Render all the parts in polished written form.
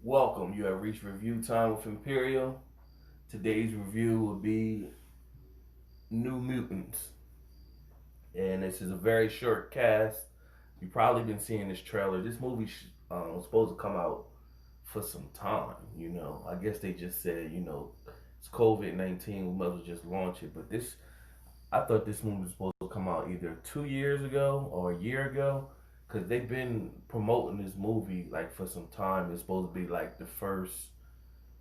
Welcome. You have reached review time with Emperiol. Today's review will be New Mutants. And this is a very short cast. You've probably been seeing this trailer. This movie was supposed to come out for some time. I guess they just said, it's COVID-19. We might as well just launch it. But I thought this movie was supposed to come out either 2 years ago or a year ago. Because they've been promoting this movie like for some time. It's supposed to be like the first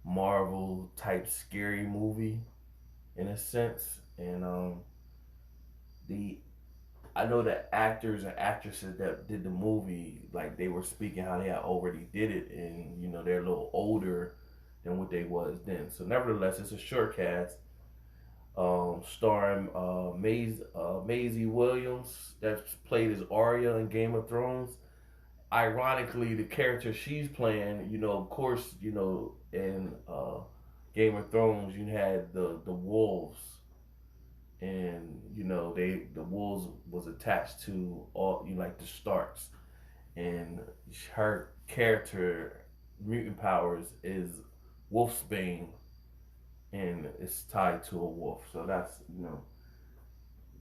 Marvel type scary movie in a sense. And the I know the actors and actresses that did the movie, like they were speaking how they had already did it, and they're a little older than what they was then. So nevertheless, it's a short cast, starring Maisie Williams that played as Arya in Game of Thrones. Ironically, the character she's playing, of course, in Game of Thrones, you had the wolves, and the wolves was attached to all like the Starks, and her character mutant powers is Wolfsbane, and it's tied to a wolf. So that's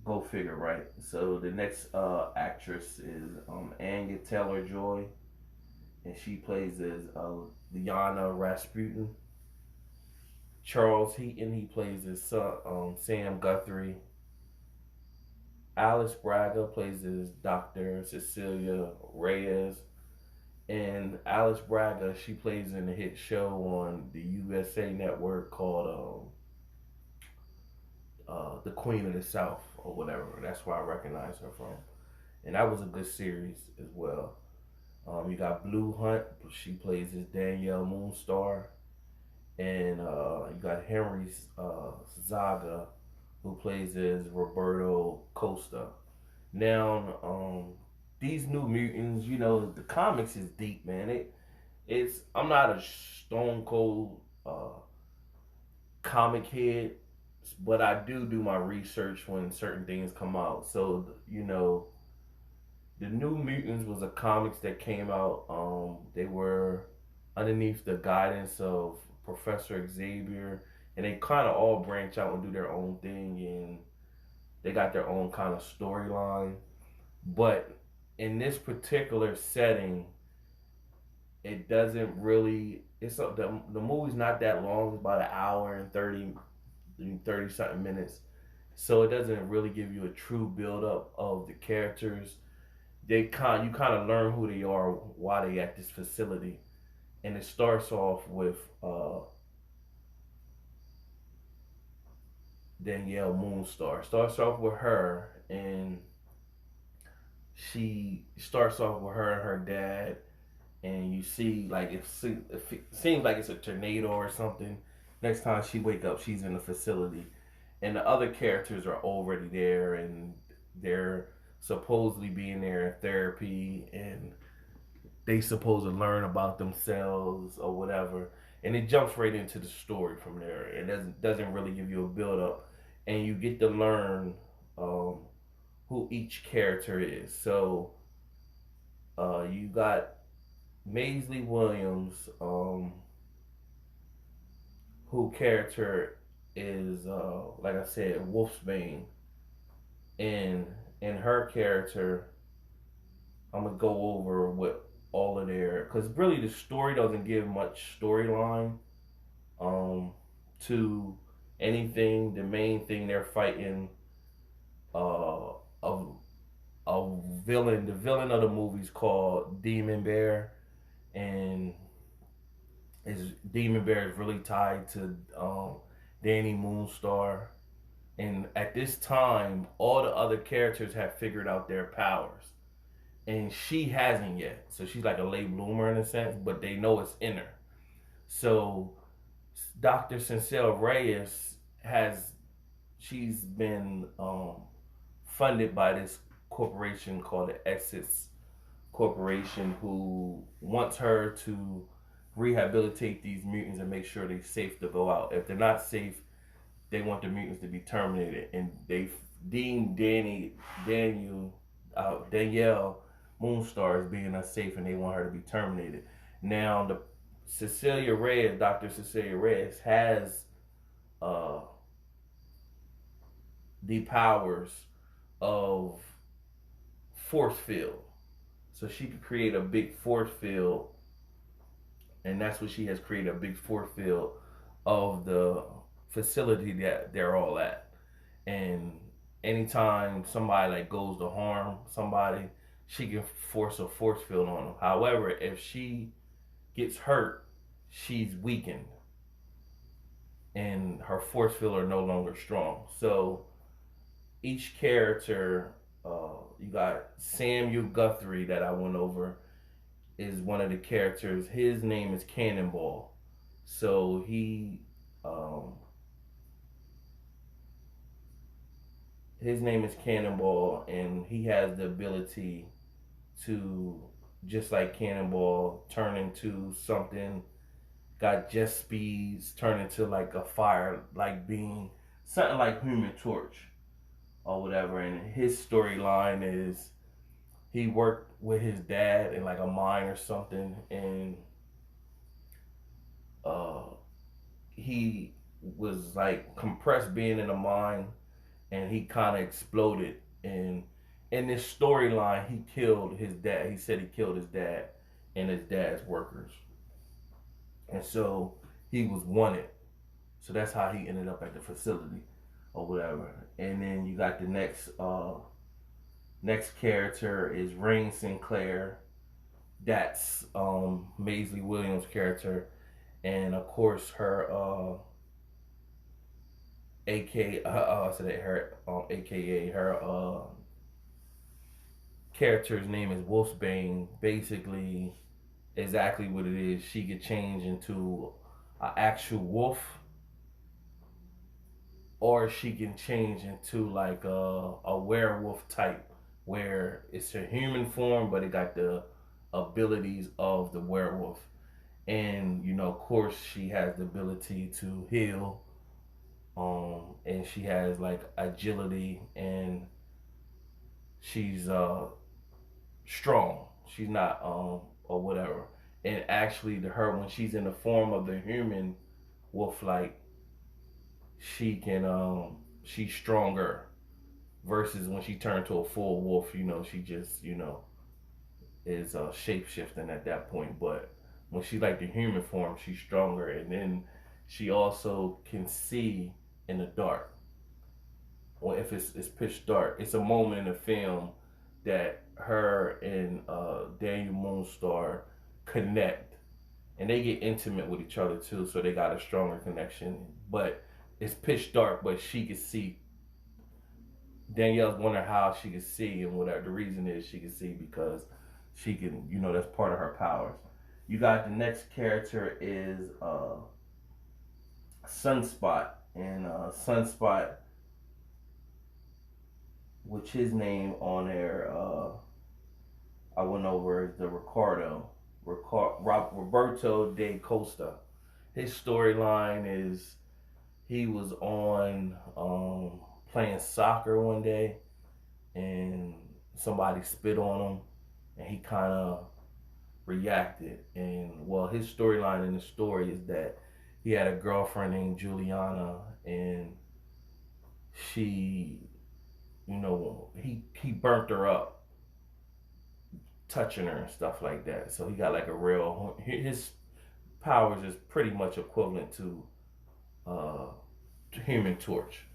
go figure, right? So the next actress is Anya Taylor Joy, and she plays as Liana Rasputin. Charles Heaton, he plays his son, Sam Guthrie. Alice Braga plays as Dr. Cecilia Reyes. And Alice Braga, she plays in a hit show on the USA Network called The Queen of the South or whatever. That's where I recognize her from. And that was a good series as well. You got Blue Hunt, she plays as Danielle Moonstar. And you got Henry Zaga, who plays as Roberto Costa. Now, these New Mutants, the comics is deep, man. It's I'm not a stone cold comic head, but I do my research when certain things come out. So the New Mutants was a comics that came out. They were underneath the guidance of Professor Xavier, and they kind of all branch out and do their own thing, and they got their own kind of storyline. But in this particular setting, it doesn't really. The movie's not that long. It's about an hour and 30 something minutes. So it doesn't really give you a true build up of the characters. You kind of learn who they are, why they at this facility, and it starts off with Danielle Moonstar. Starts off with her, and she starts off with her and her dad, and you see like it seems like it's a tornado or something. Next time she wake up, she's in the facility, and the other characters are already there, and they're supposedly being there in therapy, and they supposed to learn about themselves or whatever, and it jumps right into the story from there. It doesn't really give you a build up, and you get to learn um, who each character is. So you got Maisie Williams, who character is like I said, Wolfsbane, and in her character, I'm gonna go over what all of their because really the story doesn't give much storyline um to anything. The main thing they're fighting uh a, a villain. The villain of the movie is called Demon Bear, and his Demon Bear is really tied to Danny Moonstar. And at this time, all the other characters have figured out their powers, and she hasn't yet. So she's like a late bloomer in a sense, but they know it's in her. So Dr. Cecile Reyes she's been funded by this corporation called the Exits Corporation, who wants her to rehabilitate these mutants and make sure they're safe to go out. If they're not safe, they want the mutants to be terminated, and they deem Danielle Moonstar as being unsafe, and they want her to be terminated. Now, Cecilia Reyes, Dr. Cecilia Reyes, has uh, the powers of force field. So she could create a big force field, and that's what she has created, a big force field of the facility that they're all at. And anytime somebody like goes to harm somebody, she can force a force field on them. However, if she gets hurt, she's weakened and her force field are no longer strong. So each character, you got Samuel Guthrie that I went over, is one of the characters. His name is Cannonball. So his name is Cannonball, and he has the ability to, just like Cannonball, turn into something. Got jet speeds, turn into like a fire like being, something like Human Torch or whatever. And his storyline is he worked with his dad in like a mine or something, and uh, he was like compressed being in a mine, and he kind of exploded. And in this storyline, he killed his dad. He said he killed his dad and his dad's workers, and so he was wanted. So that's how he ended up at the facility or whatever. And then you got the next character is Rain Sinclair. That's Maisie Williams' character, and of course her AKA her character's name is Wolfsbane. Basically, exactly what it is. She could change into an actual wolf, or she can change into like a werewolf type, where it's a human form, but it got the abilities of the werewolf. And of course, she has the ability to heal, and she has like agility, and she's strong. She's not or whatever. And actually, to her, when she's in the form of the human wolf, like she's stronger. Versus when she turned to a full wolf, she just is shape shifting at that point. But when she like the human form, she's stronger, and then she also can see in the dark. Or if it's pitch dark, it's a moment in the film that her and Danielle Moonstar connect, and they get intimate with each other too. So they got a stronger connection. But it's pitch dark, but she can see. Danielle's wondering how she can see, and whatever the reason is, she can see because she can, that's part of her powers. You got the next character is Sunspot, and Sunspot, which his name on there, I went over, is the Roberto de Costa. His storyline is he was on playing soccer one day, and somebody spit on him, and he kind of reacted. And well, his storyline in the story is that he had a girlfriend named Juliana, and she, he burnt her up, touching her and stuff like that. So he got like a real, his powers is pretty much equivalent to uh, Human Torch.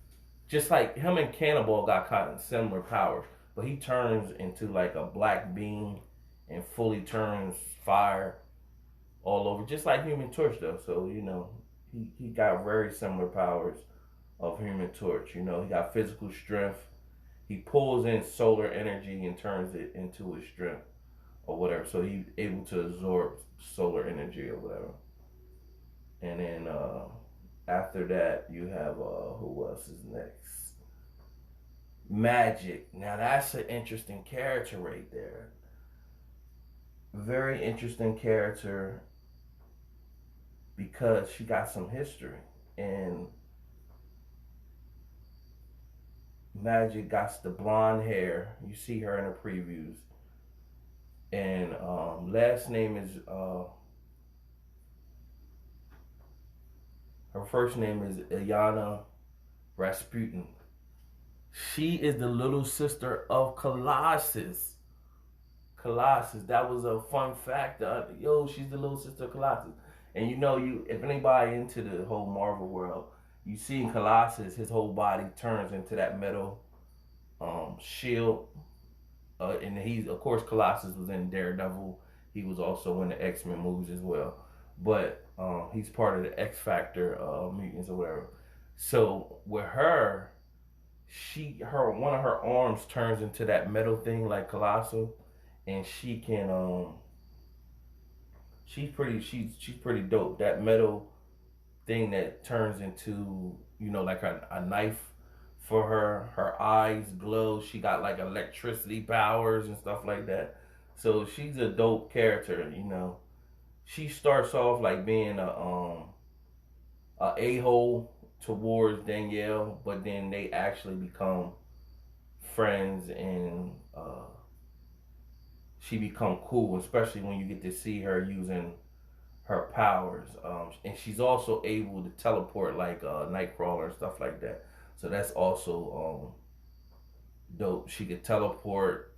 Just like him and Cannibal got kind of similar powers, but he turns into like a black being and fully turns fire all over, just like Human Torch does. So he got very similar powers of Human Torch. He got physical strength. He pulls in solar energy and turns it into his strength or whatever. So he's able to absorb solar energy or whatever. And then after that, you have who else is next? Magic. Now that's an interesting character right there. Very interesting character because she got some history, and Magic got the blonde hair. You see her in the previews, and last name is Her first name is Ilyana Rasputin. She is the little sister of Colossus. Colossus. That was a fun fact. Yo, she's the little sister of Colossus. And you know, you if anybody into the whole Marvel world, you see in Colossus, his whole body turns into that metal shield. And he's of course Colossus was in Daredevil. He was also in the XMen movies as well. But he's part of the X Factor mutants or whatever. So with her, her one of her arms turns into that metal thing like Colossal, and she can she's pretty dope. That metal thing that turns into like a knife for her. Her eyes glow. She got like electricity powers and stuff like that. So she's a dope character. She starts off like being a hole towards Danielle, but then they actually become friends and she become cool, especially when you get to see her using her powers. And she's also able to teleport like Nightcrawler and stuff like that. So that's also dope. She could teleport.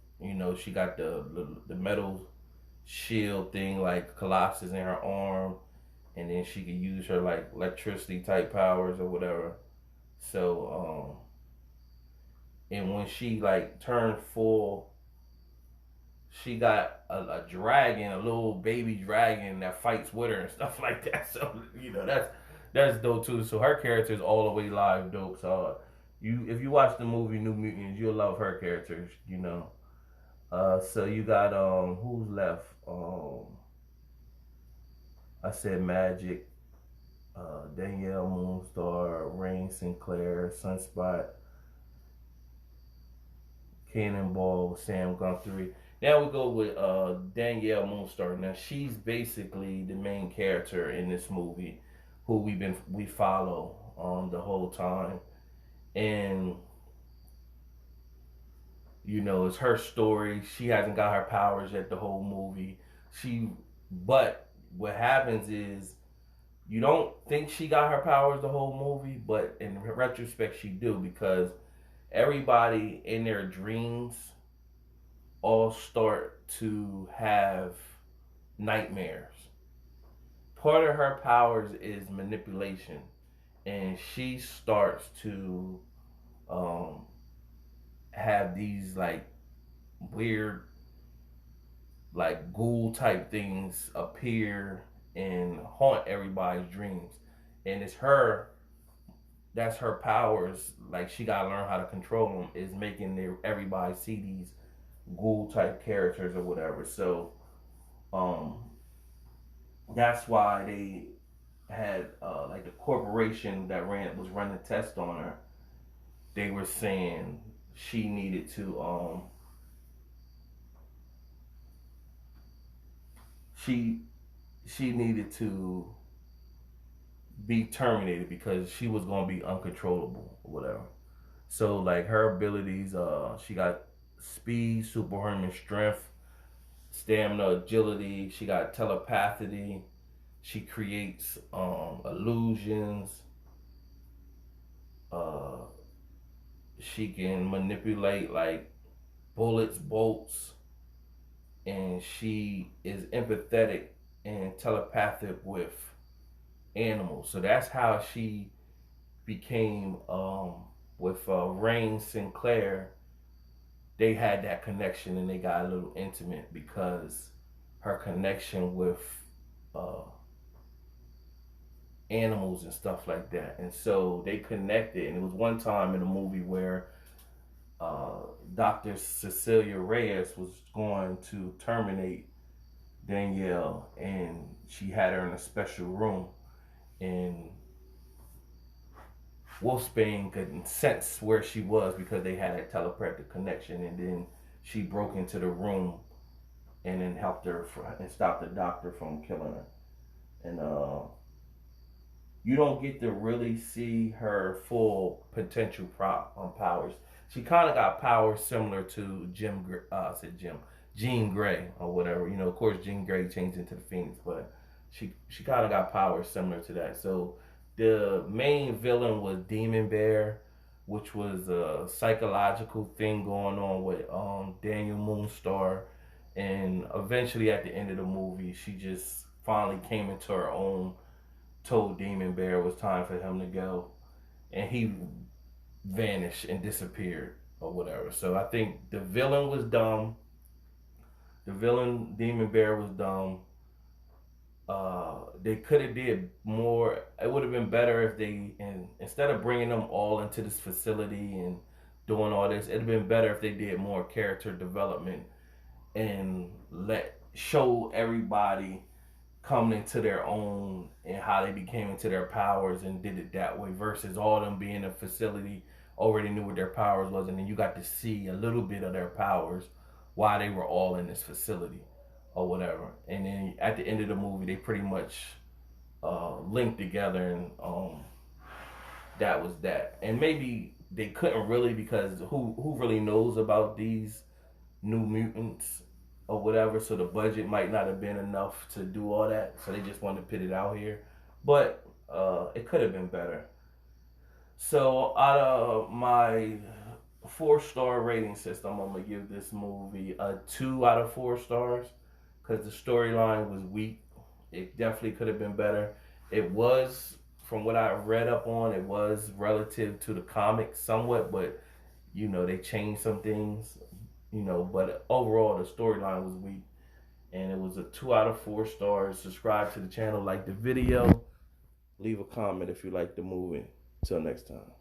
She got the metal shield thing like Colossus in her arm, and then she could use her like electricity type powers or whatever. So and when she like turned full, she got a dragon, a little baby dragon that fights with her and stuff like that. So that's dope too. So her character is all the way live dope. So if you watch the movie New Mutants, you'll love her characters. So you got who's left? I said Magic, Danielle Moonstar, Rain Sinclair, Sunspot, Cannonball, Sam Guthrie. Now we go with Danielle Moonstar. Now she's basically the main character in this movie, who we follow the whole time, and it's her story. She hasn't got her powers yet the whole movie. But what happens is you don't think she got her powers the whole movie, but in retrospect she do, because everybody in their dreams all start to have nightmares. Part of her powers is manipulation, and she starts to um, have these like weird, like ghoul type things appear and haunt everybody's dreams. And that's her powers. Like she gotta learn how to control them. Is making everybody see these ghoul type characters or whatever. So um, that's why they had like the corporation that was running tests on her. They were saying she needed to she she needed to be terminated because she was gonna be uncontrollable or whatever. So like her abilities, she got speed, superhuman strength, stamina, agility. She got telepathy. She creates illusions. Uh, she can manipulate like bullets, bolts, and she is empathetic and telepathic with animals. So that's how she became with Rain Sinclair. They had that connection and they got a little intimate because her connection with uh, animals and stuff like that. And so they connected. And it was one time in a movie where Dr. Cecilia Reyes was going to terminate Danielle, and she had her in a special room. And Wolfsbane could sense where she was because they had a telepathic connection. And then she broke into the room and then helped her and stopped the doctor from killing her. And you don't get to really see her full potential powers. She kind of got powers similar to Jean Grey or whatever. Of course, Jean Grey changed into the Phoenix, but she kind of got powers similar to that. So the main villain was Demon Bear, which was a psychological thing going on with Danielle Moonstar, and eventually at the end of the movie, she just finally came into her own. Told Demon Bear it was time for him to go, and he vanished and disappeared or whatever. So I think the villain was dumb. The villain Demon Bear was dumb. They could have did more. It would have been better if they, and instead of bringing them all into this facility and doing all this, it'd have been better if they did more character development and let show everybody coming into their own and how they became into their powers and did it that way versus all them being in a facility already knew what their powers was, and then you got to see a little bit of their powers while they were all in this facility or whatever. And then at the end of the movie, they pretty much linked together, and that was that. And maybe they couldn't really, because who really knows about these new mutants or whatever, so the budget might not have been enough to do all that, so they just wanted to put it out here. But it could have been better. So out of my 4-star rating system, I'm gonna give this movie a 2 out of 4 stars because the storyline was weak. It definitely could have been better. It was, from what I read up on, it was relative to the comics somewhat, but they changed some things. But overall the storyline was weak, and it was a 2 out of 4 stars. Subscribe to the channel, like the video, leave a comment if you like the movie. Till next time.